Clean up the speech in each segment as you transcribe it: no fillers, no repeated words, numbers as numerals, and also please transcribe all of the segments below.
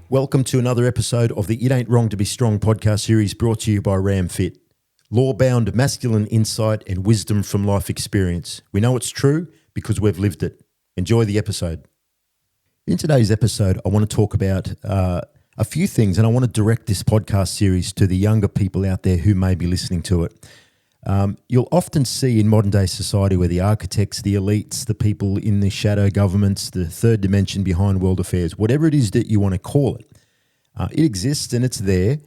Welcome to another episode of the It Ain't Wrong to Be Strong podcast series brought to you by RAMMFIT. Law-bound masculine insight and wisdom from life experience. We know it's true because we've lived it. Enjoy the episode. In today's episode, I want to talk about a few things, and I want to direct this podcast series to the younger people out there who may be listening to it. You'll often see in modern day society where the architects, the elites, the people in the shadow governments, the third dimension behind world affairs, whatever it is that you want to call it, it exists and it's there,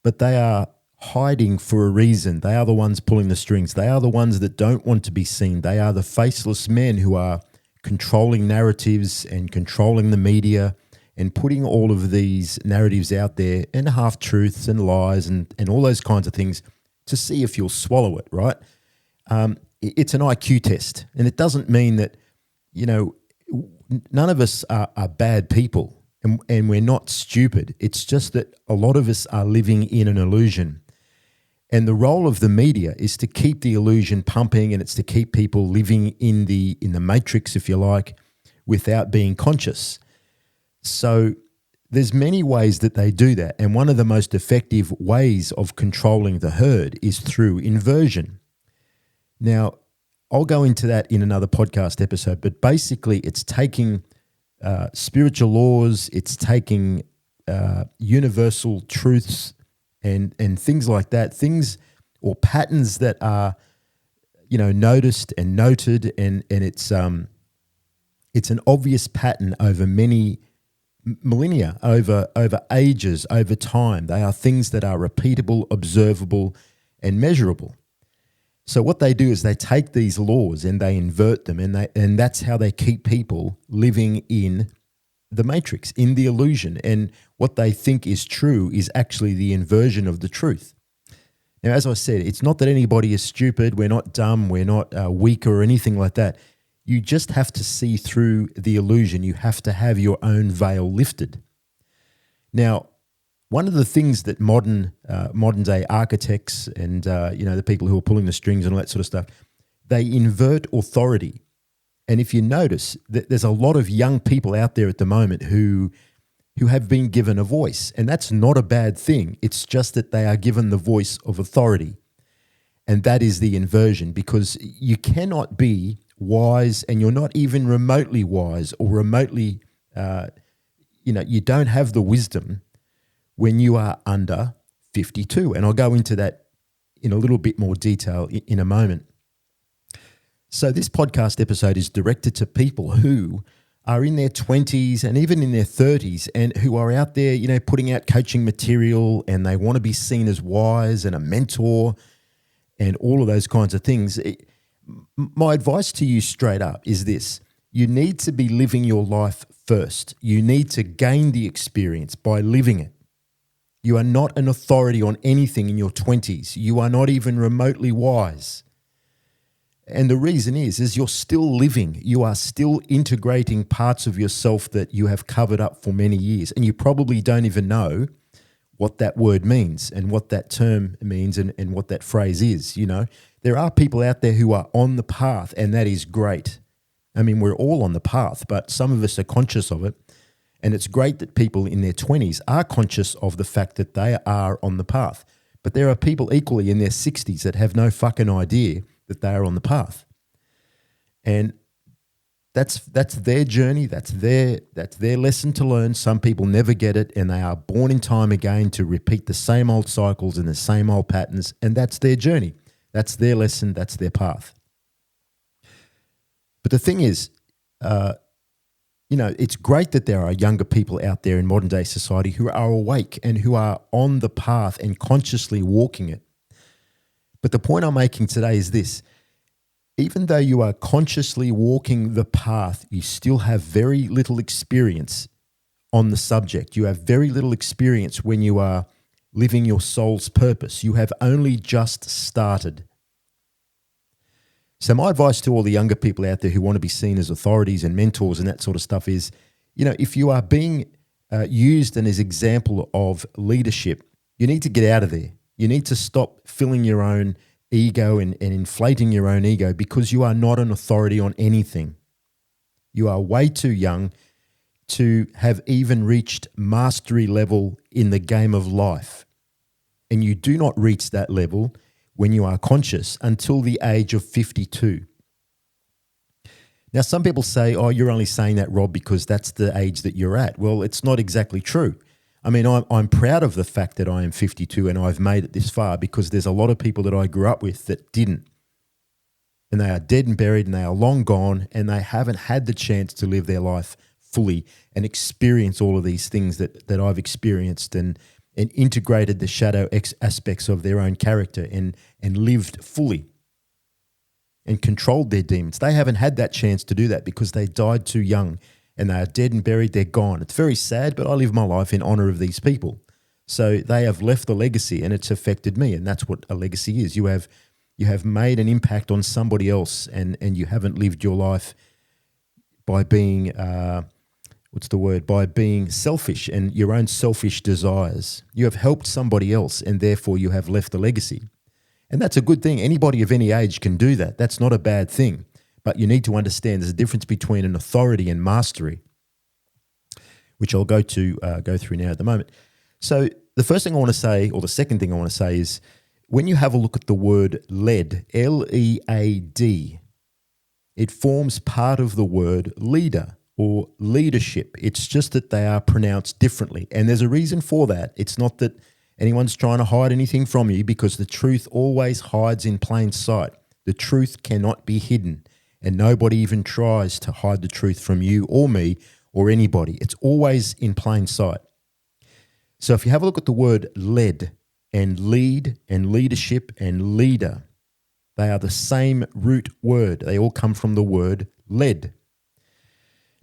but they are hiding for a reason. They are the ones pulling the strings. They are the ones that don't want to be seen. They are the faceless men who are controlling narratives and controlling the media and putting all of these narratives out there and half-truths and lies and all those kinds of things to see if you'll swallow it, right? It's an IQ test, and it doesn't mean that, none of us are bad people and we're not stupid. It's just that a lot of us are living in an illusion. And the role of the media is to keep the illusion pumping, and it's to keep people living in the matrix, if you like, without being conscious. So there's many ways that they do that, and one of the most effective ways of controlling the herd is through inversion. Now, I'll go into that in another podcast episode, but basically it's taking spiritual laws, it's taking universal truths and things like that, things or patterns that are, noticed and noted, and it's an obvious pattern over many millennia, over ages, over time. They are things that are repeatable, observable, and measurable. So what they do is they take these laws and they invert them, and that's how they keep people living in the matrix, in the illusion. And what they think is true is actually the inversion of the truth. Now, as I said, it's not that anybody is stupid. We're not dumb. We're not weak or anything like that. You just have to see through the illusion. You have to have your own veil lifted. Now, one of the things that modern day architects and the people who are pulling the strings and all that sort of stuff, they invert authority. And if you notice, there's a lot of young people out there at the moment who have been given a voice, and that's not a bad thing. It's just that they are given the voice of authority, and that is the inversion, because you cannot be wise, and you're not even remotely wise or remotely, you don't have the wisdom when you are under 52. And I'll go into that in a little bit more detail in a moment. So this podcast episode is directed to people who are in their 20s and even in their 30s and who are out there, putting out coaching material, and they want to be seen as wise and a mentor and all of those kinds of things. My advice to you straight up is this: you need to be living your life first. You need to gain the experience by living it. You are not an authority on anything in your 20s. You are not even remotely wise. And the reason is you're still living. You are still integrating parts of yourself that you have covered up for many years. And you probably don't even know what that word means and what that term means and what that phrase is, There are people out there who are on the path, and that is great. I mean, we're all on the path, but some of us are conscious of it. And it's great that people in their 20s are conscious of the fact that they are on the path. But there are people equally in their 60s that have no fucking idea that they are on the path. And that's their journey, that's their lesson to learn. Some people never get it, and they are born in time again to repeat the same old cycles and the same old patterns, and that's their journey. That's their lesson, that's their path. But the thing is, it's great that there are younger people out there in modern day society who are awake and who are on the path and consciously walking it. But the point I'm making today is this: even though you are consciously walking the path, you still have very little experience on the subject. You have very little experience when you are living your soul's purpose. You have only just started. So my advice to all the younger people out there who want to be seen as authorities and mentors and that sort of stuff is, if you are being used as an example of leadership, you need to get out of there. You need to stop filling your own ego and inflating your own ego, because you are not an authority on anything. You are way too young. to have even reached mastery level in the game of life. And you do not reach that level when you are conscious until the age of 52. Now, some people say, oh, you're only saying that, Rob, because that's the age that you're at. Well, it's not exactly true. I mean, I'm proud of the fact that I am 52 and I've made it this far, because there's a lot of people that I grew up with that didn't. And they are dead and buried and they are long gone, and they haven't had the chance to live their life fully and experience all of these things that I've experienced, and integrated the shadow aspects of their own character and lived fully and controlled their demons. They haven't had that chance to do that because they died too young, and they are dead and buried. They're gone. It's very sad, but I live my life in honor of these people. So they have left a legacy, and it's affected me, and that's what a legacy is. You have made an impact on somebody else, and you haven't lived your life by being by being selfish and your own selfish desires. You have helped somebody else, and therefore you have left a legacy. And that's a good thing. Anybody of any age can do that. That's not a bad thing. But you need to understand there's a difference between an authority and mastery, which I'll go through now at the moment. So the first thing I want to say, or the second thing I want to say, is when you have a look at the word lead, L-E-A-D, it forms part of the word leader or leadership. It's just that they are pronounced differently. And there's a reason for that. It's not that anyone's trying to hide anything from you, because the truth always hides in plain sight. The truth cannot be hidden, and nobody even tries to hide the truth from you or me or anybody. It's always in plain sight. So if you have a look at the word led and lead and leadership and leader, they are the same root word. They all come from the word lead.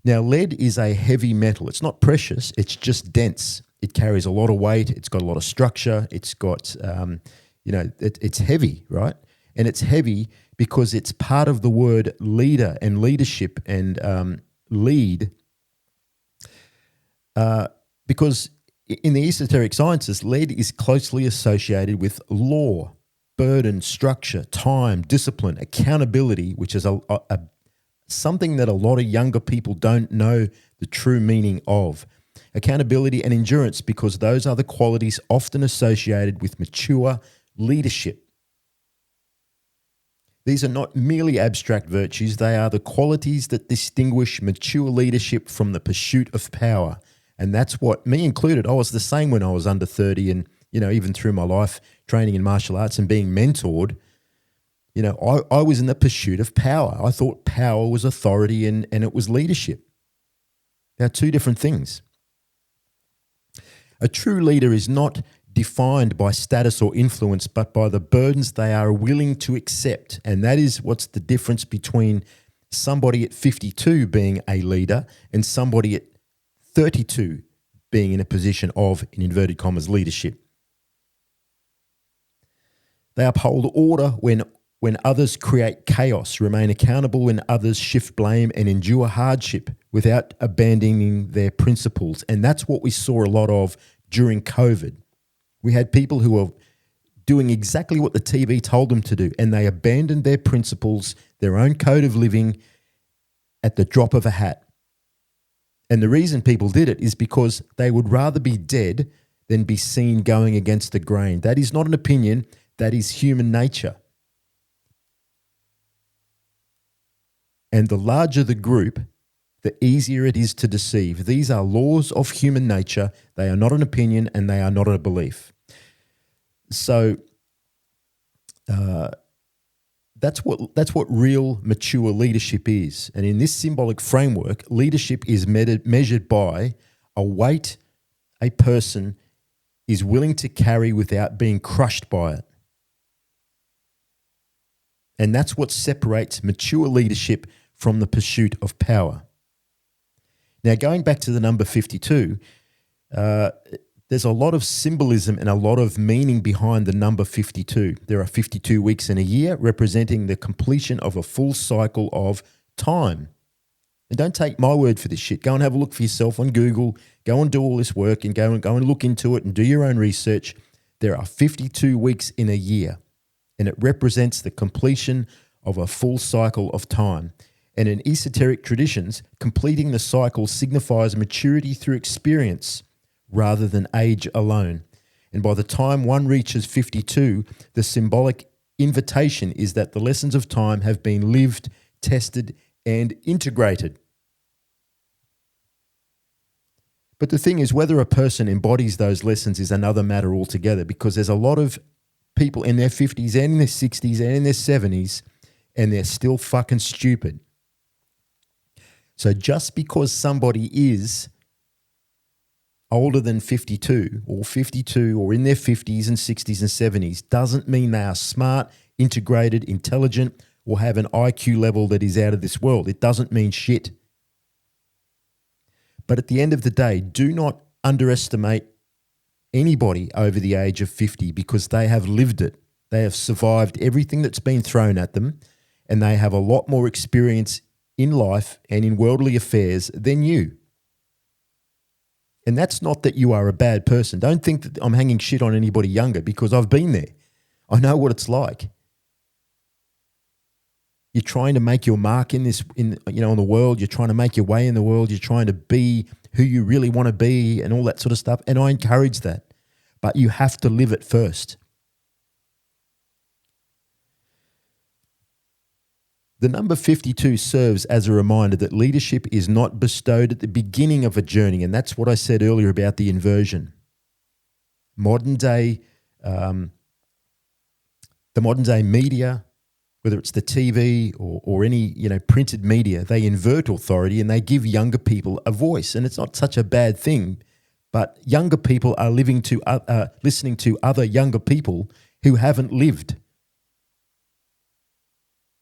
Now, lead is a heavy metal. It's not precious. It's just dense. It carries a lot of weight. It's got a lot of structure. It's got, it's heavy, right? And it's heavy because it's part of the word leader and leadership and lead. Because in the esoteric sciences, lead is closely associated with law, burden, structure, time, discipline, accountability, which is something that a lot of younger people don't know the true meaning of. Accountability and endurance, because those are the qualities often associated with mature leadership. These are not merely abstract virtues. They are the qualities that distinguish mature leadership from the pursuit of power. And that's what, me included, I was the same when I was under 30, and, even through my life training in martial arts and being mentored, I was in the pursuit of power. I thought power was authority and it was leadership. They're two different things. A true leader is not defined by status or influence, but by the burdens they are willing to accept. And that is what's the difference between somebody at 52 being a leader and somebody at 32 being in a position of, in inverted commas, leadership. They uphold order when others create chaos, remain accountable when others shift blame, and endure hardship without abandoning their principles. And that's what we saw a lot of during COVID. We had people who were doing exactly what the TV told them to do, and they abandoned their principles, their own code of living, at the drop of a hat. And the reason people did it is because they would rather be dead than be seen going against the grain. That is not an opinion. That is human nature. And the larger the group, the easier it is to deceive. These are laws of human nature. They are not an opinion, and they are not a belief. So that's what real mature leadership is. And in this symbolic framework, leadership is measured by a weight a person is willing to carry without being crushed by it. And that's what separates mature leadership from the pursuit of power. Now, going back to the number 52, there's a lot of symbolism and a lot of meaning behind the number 52. There are 52 weeks in a year, representing the completion of a full cycle of time. And don't take my word for this shit. Go and have a look for yourself on Google. Go and do all this work and go and look into it and do your own research. There are 52 weeks in a year, and it represents the completion of a full cycle of time. And in esoteric traditions, completing the cycle signifies maturity through experience rather than age alone. And by the time one reaches 52, the symbolic invitation is that the lessons of time have been lived, tested, and integrated. But the thing is, whether a person embodies those lessons is another matter altogether, because there's a lot of people in their 50s and in their 60s and in their 70s, and they're still fucking stupid. So just because somebody is older than 52 or in their 50s and 60s and 70s doesn't mean they are smart, integrated, intelligent, or have an IQ level that is out of this world. It doesn't mean shit. But at the end of the day, do not underestimate anybody over the age of 50 because they have lived it. They have survived everything that's been thrown at them, and they have a lot more experience in life and in worldly affairs than you. And that's not that you are a bad person. Don't think that I'm hanging shit on anybody younger, because I've been there. I know what it's like. You're trying to make your mark in the world. You're trying to make your way in the world. You're trying to be who you really want to be and all that sort of stuff. And I encourage that. But you have to live it first. The number 52 serves as a reminder that leadership is not bestowed at the beginning of a journey, and that's what I said earlier about the inversion. The modern day media, whether it's the TV or any printed media, they invert authority and they give younger people a voice, and it's not such a bad thing. But younger people are listening to other younger people who haven't lived.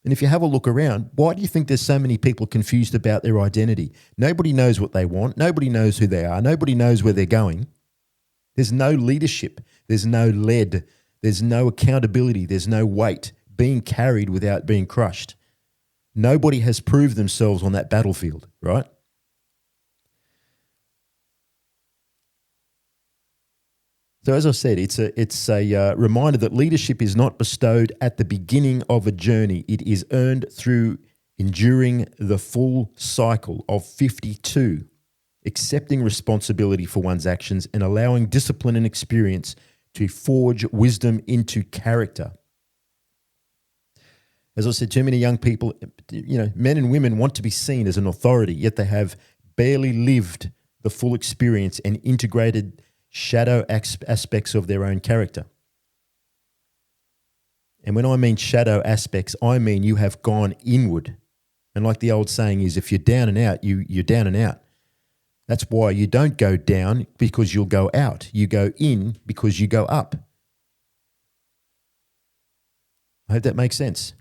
And if you have a look around, why do you think there's so many people confused about their identity? Nobody knows what they want. Nobody knows who they are. Nobody knows where they're going. There's no leadership. There's no lead. There's no accountability. There's no weight being carried without being crushed. Nobody has proved themselves on that battlefield, right? So as I said, it's a reminder that leadership is not bestowed at the beginning of a journey. It is earned through enduring the full cycle of 52, accepting responsibility for one's actions and allowing discipline and experience to forge wisdom into character. As I said, too many young people, men and women want to be seen as an authority, yet they have barely lived the full experience and integrated shadow aspects of their own character. And when I mean shadow aspects, I mean you have gone inward. And like the old saying is, if you're down and out, you're down and out. That's why you don't go down because you'll go out. You go in because you go up. I hope that makes sense.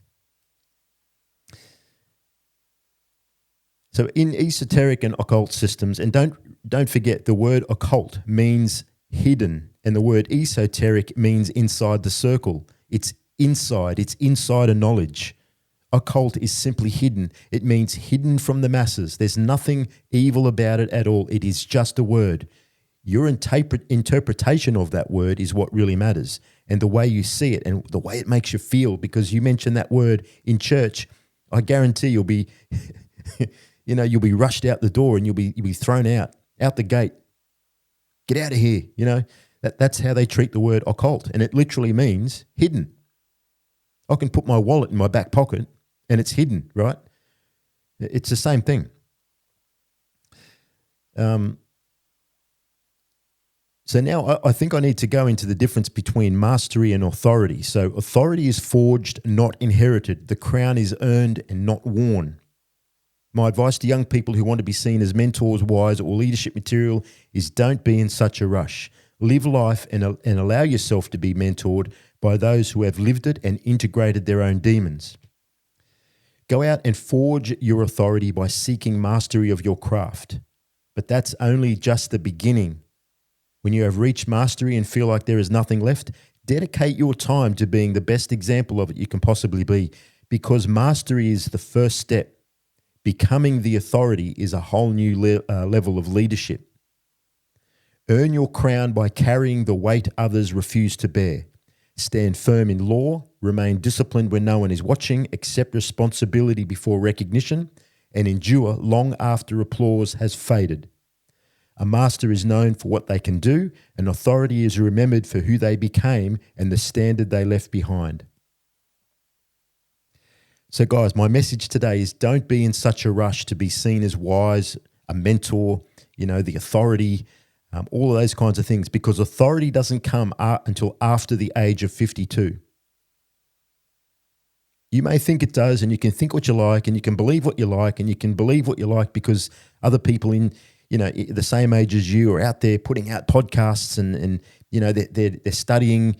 So in esoteric and occult systems, and don't forget, the word occult means hidden, and the word esoteric means inside the circle. It's insider knowledge. Occult is simply hidden. It means hidden from the masses. There's nothing evil about it at all. It is just a word. Your interpretation of that word is what really matters, and the way you see it and the way it makes you feel, because you mention that word in church, I guarantee you'll be you'll be rushed out the door and you'll be thrown out the gate. Get out of here, That's how they treat the word occult, and it literally means hidden. I can put my wallet in my back pocket and it's hidden, right? It's the same thing. So now I think I need to go into the difference between mastery and authority. So authority is forged, not inherited. The crown is earned and not worn. My advice to young people who want to be seen as mentors, wise, or leadership material is don't be in such a rush. Live life and allow yourself to be mentored by those who have lived it and integrated their own demons. Go out and forge your authority by seeking mastery of your craft. But that's only just the beginning. When you have reached mastery and feel like there is nothing left, dedicate your time to being the best example of it you can possibly be, because mastery is the first step. Becoming the authority is a whole new level of leadership. Earn your crown by carrying the weight others refuse to bear. Stand firm in law, remain disciplined when no one is watching, accept responsibility before recognition, and endure long after applause has faded. A master is known for what they can do, and authority is remembered for who they became and the standard they left behind. So guys, my message today is don't be in such a rush to be seen as wise, a mentor, the authority, all of those kinds of things, because authority doesn't come until after the age of 52. You may think it does, and you can think what you like, and you can believe what you like, and you can believe what you like because other people in the same age as you are out there putting out podcasts and they're studying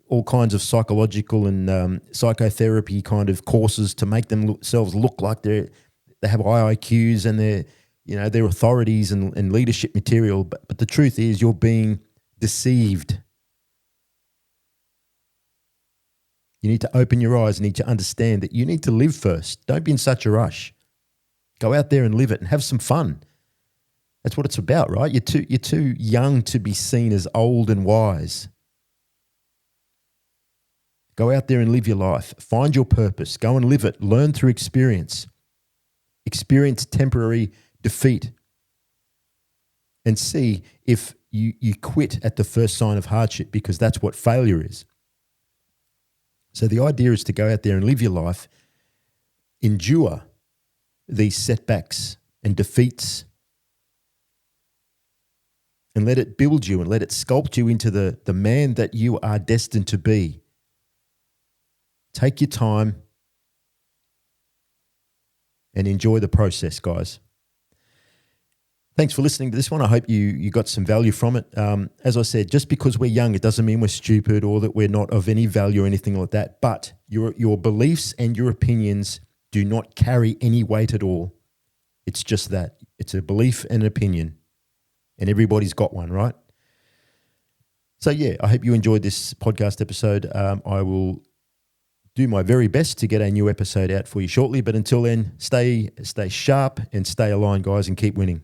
all kinds of psychological and psychotherapy kind of courses to make themselves look like they have high IQs and they're authorities and leadership material. But the truth is you're being deceived. You need to open your eyes and need to understand that you need to live first. Don't be in such a rush. Go out there and live it and have some fun. That's what it's about, right? You're too young to be seen as old and wise. Go out there and live your life. Find your purpose. Go and live it. Learn through experience. Experience temporary defeat. And see if you quit at the first sign of hardship, because that's what failure is. So the idea is to go out there and live your life, endure these setbacks and defeats, and let it build you and let it sculpt you into the man that you are destined to be. Take your time and enjoy the process, guys. Thanks for listening to this one. I hope you got some value from it. As I said, just because we're young, it doesn't mean we're stupid or that we're not of any value or anything like that. But your beliefs and your opinions do not carry any weight at all. It's just that. It's a belief and an opinion. And everybody's got one, right? So yeah, I hope you enjoyed this podcast episode. I will do my very best to get a new episode out for you shortly. But until then, stay sharp and stay aligned, guys, and keep winning.